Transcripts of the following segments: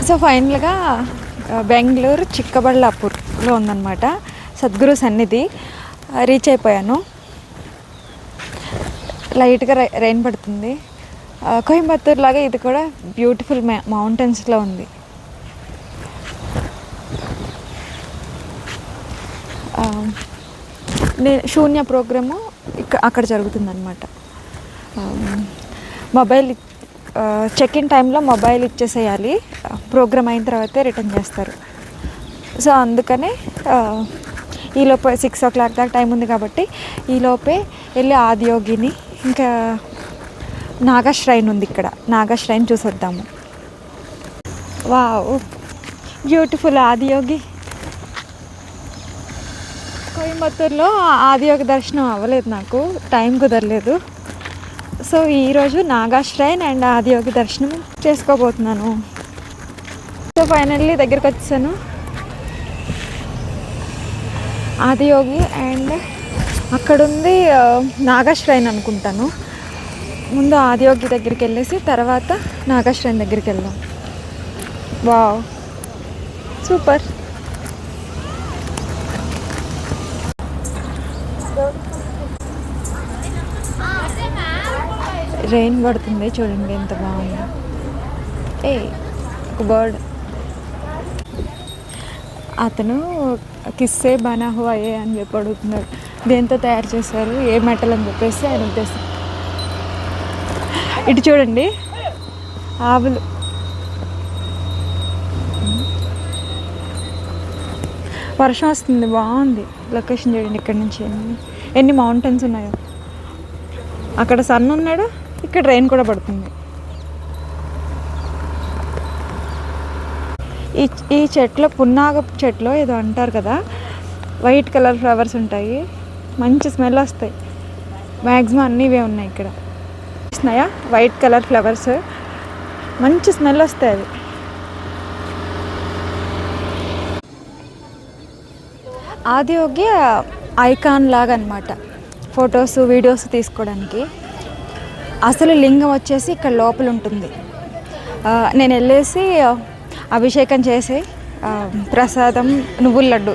So ఫైనల్గా బెంగళూరు చిక్కబళ్ళాపూర్లో ఉందన్నమాట సద్గురు సన్నిధి. రీచ్ అయిపోయాను. లైట్గా రెయిన్ పడుతుంది. కోయంబత్తూర్ లాగా ఇది కూడా బ్యూటిఫుల్ మౌంటైన్స్లో ఉంది. శూన్య ప్రోగ్రాము అక్కడ జరుగుతుందన్నమాట. మొబైల్ చెక్ ఇన్ టైంలో మొబైల్ ఇచ్చేసేయాలి. ప్రోగ్రామ్ అయిన తర్వాతే రిటర్న్ చేస్తారు. సో అందుకనే ఈలోపే 6 o'clock దాకా టైం ఉంది కాబట్టి ఈలోపే వెళ్ళి ఆదియోగిని ఇంకా నాగాశ్రైన్ ఉంది, ఇక్కడ నాగాశ్రైన్ చూసొద్దాము. Wow, beautiful Adiyogi. కోయంబత్తూర్లో ఆదియోగి దర్శనం అవ్వలేదు, నాకు టైం కుదరలేదు. సో ఈరోజు నాగాశ్రైన్ అండ్ ఆదియోగి దర్శనం చేసుకోబోతున్నాను. సో ఫైనల్లీ దగ్గరికి వచ్చాను. ఆదియోగి అండ్ అక్కడుంది నాగాశ్రైన్ అనుకుంటాను. ముందు ఆదియోగి దగ్గరికి వెళ్ళేసి తర్వాత నాగాశ్రైన్ దగ్గరికి వెళ్దాం. Wow, super. రెయిన్ పడుతుంది చూడండి ఎంత బాగుంది. ఒక బర్డ్. అతను కిస్సే బనా హువా ఏ అని చెప్పి అడుగుతున్నాడు. దేంతో తయారు చేశారు, ఏ మెటల్ అని చెప్పేసి ఆయన ఉద్దేశం. ఇటు చూడండి ఆవులు. వర్షం వస్తుంది, బాగుంది లొకేషన్. చూడండి ఇక్కడ నుంచి ఎన్ని మౌంటైన్స్ ఉన్నాయో. అక్కడ సన్ ఉన్నాడు, ఇక్కడ రెయిన్ కూడా పడుతుంది. ఈ చెట్లో పున్నాగ చెట్లు ఏదో అంటారు కదా, వైట్ కలర్ ఫ్లవర్స్ ఉంటాయి, మంచి స్మెల్ వస్తాయి. మ్యాక్సిమం అన్నీ ఇవే ఉన్నాయి ఇక్కడ. వస్తున్నాయా వైట్ కలర్ ఫ్లవర్స్, మంచి స్మెల్ వస్తాయి అవి. ఆదియోగి ఐకాన్ లాగా అనమాట, ఫొటోస్ వీడియోస్ తీసుకోవడానికి. అసలు లింగం వచ్చేసి ఇక్కడ లోపల ఉంటుంది. నేను వెళ్ళేసి అభిషేకం చేసి ప్రసాదం నువ్వుల లడ్డు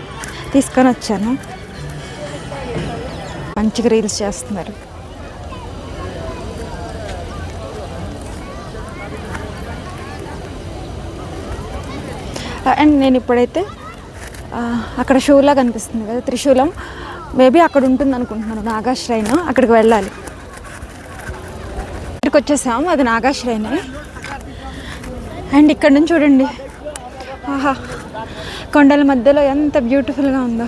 తీసుకొని వచ్చాను. మంచిగా రీల్స్ చేస్తున్నారు. అండ్ నేను ఇప్పుడైతే అక్కడ షూలా కనిపిస్తుంది కదా త్రిశూలం, మేబీ అక్కడ ఉంటుంది అనుకుంటున్నాను నాగాశ్రైన్. అక్కడికి వెళ్ళాలి. ఇక్కడికి వచ్చేసాం, అది నాగాశ్రైన్. అండ్ ఇక్కడ నుంచి చూడండి, ఆహా, కొండల మధ్యలో ఎంత బ్యూటిఫుల్గా ఉందో.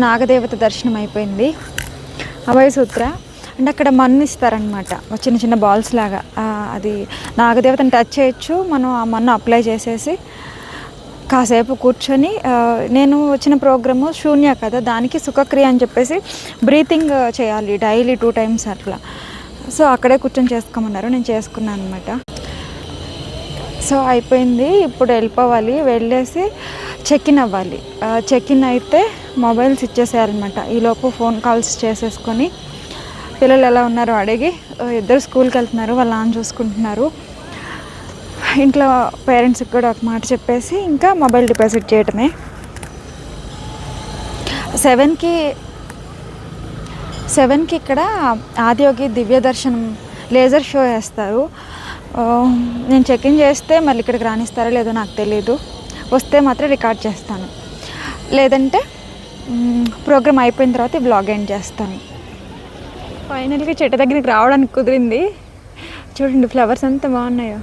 నాగదేవత దర్శనం అయిపోయింది. అభయసూత్ర. అండ్ అక్కడ మన్ను ఇస్తారనమాట, చిన్న చిన్న బాల్స్ లాగా. అది నాగదేవతని టచ్ చేయొచ్చు. మనం ఆ మన్ను అప్లై చేసేసి కాసేపు కూర్చొని, నేను వచ్చిన ప్రోగ్రాము శూన్య కదా, దానికి సుఖక్రియ అని చెప్పేసి బ్రీతింగ్ చేయాలి డైలీ 2 times అట్లా. సో అక్కడే కూర్చొని చేసుకోమన్నారు, నేను చేసుకున్నాను అనమాట. సో అయిపోయింది, ఇప్పుడు వెళ్ళిపోవాలి. వెళ్ళేసి చెక్ ఇన్ అవ్వాలి. చెక్ ఇన్ అయితే మొబైల్స్ ఇచ్చేసేయాలన్నమాట. ఈలోపు ఫోన్ కాల్స్ చేసేసుకొని పిల్లలు ఎలా ఉన్నారో అడిగి, ఇద్దరు స్కూల్కి వెళ్తున్నారు, వాళ్ళ నాన్న చూసుకుంటున్నారు. ఇంట్లో పేరెంట్స్కి కూడా ఒక మాట చెప్పేసి ఇంకా మొబైల్ డిపాజిట్ చేయటమే. 7కి ఇక్కడ ఆదియోగి దివ్య దర్శనం లేజర్ షో వేస్తారు. నేను చెక్ ఇన్ చేస్తే మళ్ళీ ఇక్కడికి రానిస్తారో లేదో నాకు తెలీదు. వస్తే మాత్రం రికార్డ్ చేస్తాను, లేదంటే ప్రోగ్రామ్ అయిపోయిన తర్వాత బ్లాగ్ ఎండ్ చేస్తాను. ఫైనల్గా చెట్టు దగ్గరికి రావడానికి కుదిరింది. చూడండి ఫ్లవర్స్ ఎంత బాగున్నాయో.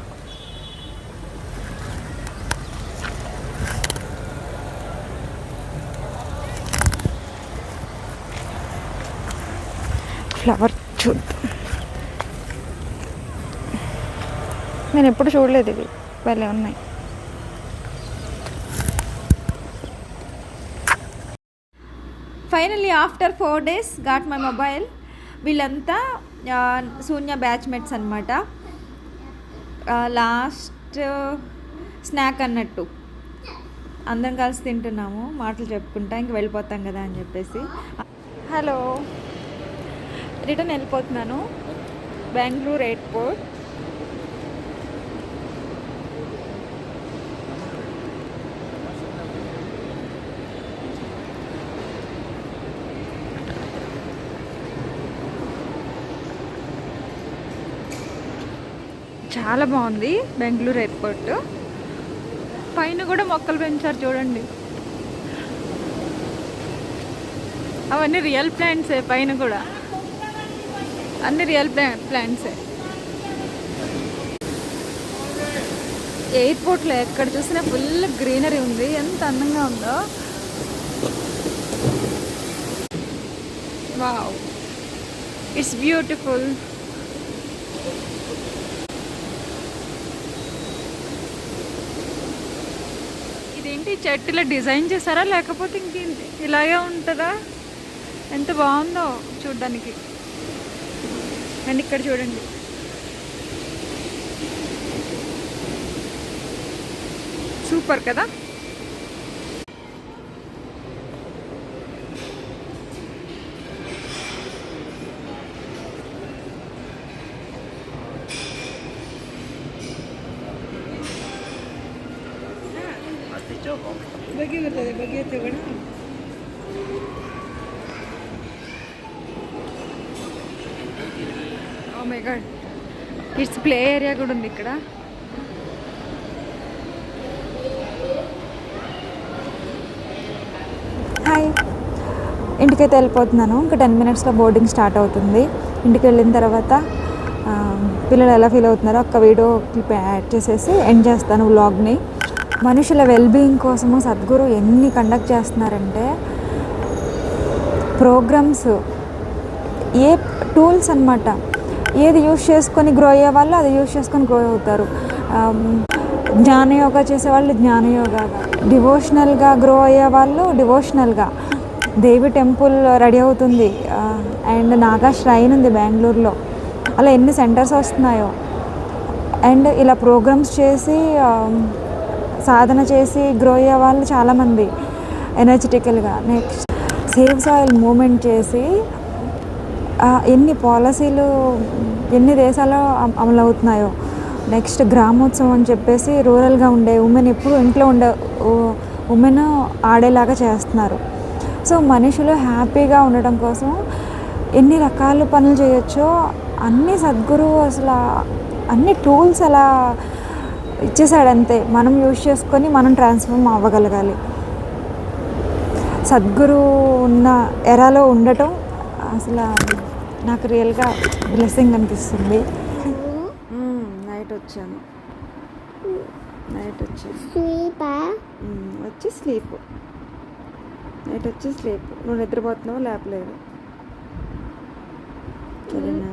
ఫ్లవర్ చూద్దాం. నేను ఎప్పుడు చూడలేదు, ఇవి భలే ఉన్నాయి. Finally after 4 days got my mobile. వీళ్ళంతా శూన్య బ్యాచ్మేట్స్ అనమాట. లాస్ట్ స్నాక్ అన్నట్టు అందరం కలిసి తింటున్నాము, మాటలు చెప్పుకుంటా ఇంక వెళ్ళిపోతాం కదా అని చెప్పేసి. హలో, రిటర్న్ వెళ్ళిపోతున్నాను బెంగళూరు ఎయిర్పోర్ట్. చాలా బాగుంది బెంగళూరు ఎయిర్పోర్ట్. పైన కూడా మొక్కలు పెంచారు చూడండి, అవన్నీ రియల్ ప్లాంట్సే. పైన కూడా అన్ని రియల్ ప్లాంట్సే. ఎయిర్పోర్ట్లో ఎక్కడ చూసినా ఫుల్ గ్రీనరీ ఉంది, ఎంత అందంగా ఉందో. Wow, it's beautiful. ఇదేంటి చెట్టులో డిజైన్ చేశారా లేకపోతే ఇంకేంటి ఇలాగే ఉంటుందా? ఎంత బాగుందో చూడ్డానికి. అండ్ ఇక్కడ చూడండి, సూపర్ కదా. Oh my god, kids play area కూడా ఉంది ఇక్కడ. హాయ్, ఇంటికైతే వెళ్ళిపోతున్నాను. ఇంకా 10 minutesలో బోర్డింగ్ స్టార్ట్ అవుతుంది. ఇంటికి వెళ్ళిన తర్వాత పిల్లలు ఎలా ఫీల్ అవుతున్నారో ఒక్క వీడియో క్లిప్ యాడ్ చేసేసి ఎండ్ చేస్తాను వ్లాగ్ని. మనుషుల వెల్బీయింగ్ కోసము సద్గురు ఎన్ని కండక్ట్ చేస్తున్నారంటే ప్రోగ్రామ్స్, ఏ టూల్స్ అన్నమాట. ఏది యూజ్ చేసుకొని గ్రో అయ్యే వాళ్ళు అది యూజ్ చేసుకొని గ్రో అవుతారు. జ్ఞానయోగా చేసేవాళ్ళు జ్ఞానయోగాగా, డివోషనల్గా గ్రో అయ్యే వాళ్ళు డివోషనల్గా. దేవి టెంపుల్ రెడీ అవుతుంది, అండ్ నాగా ష్రైన్ ఉంది బెంగళూరులో. అలా ఎన్ని సెంటర్స్ వస్తున్నాయో. అండ్ ఇలా ప్రోగ్రామ్స్ చేసి సాధన చేసి గ్రో అయ్యే వాళ్ళు చాలామంది ఎనర్జెటికల్గా. నెక్స్ట్ సేవ్ సాయిల్ మూమెంట్ చేసి ఎన్ని పాలసీలు ఎన్ని దేశాల్లో అమలు అవుతున్నాయో. నెక్స్ట్ గ్రామోత్సవం అని చెప్పేసి రూరల్గా ఉండే ఉమెన్, ఎప్పుడు ఇంట్లో ఉండే ఉమెన్ ఆడేలాగా చేస్తున్నారు. సో మనుషులు హ్యాపీగా ఉండటం కోసం ఎన్ని రకాల పనులు చేయొచ్చో అన్ని సద్గురు అసలు అన్ని టూల్స్ అలా ఇచ్చేసాడు. అంతే, మనం యూజ్ చేసుకొని మనం ట్రాన్స్ఫార్మ్ అవ్వగలగాలి. సద్గురు ఉన్న ఎరాలో ఉండటం అసలు నాకు రియల్గా బ్లెస్సింగ్ అనిపిస్తుంది. నైట్ వచ్చాను, నైట్ వచ్చి స్లీప్, నైట్ వచ్చి స్లీప్. నువ్వు నిద్రపోతున్నావు, లేపలేదు. సరేనా?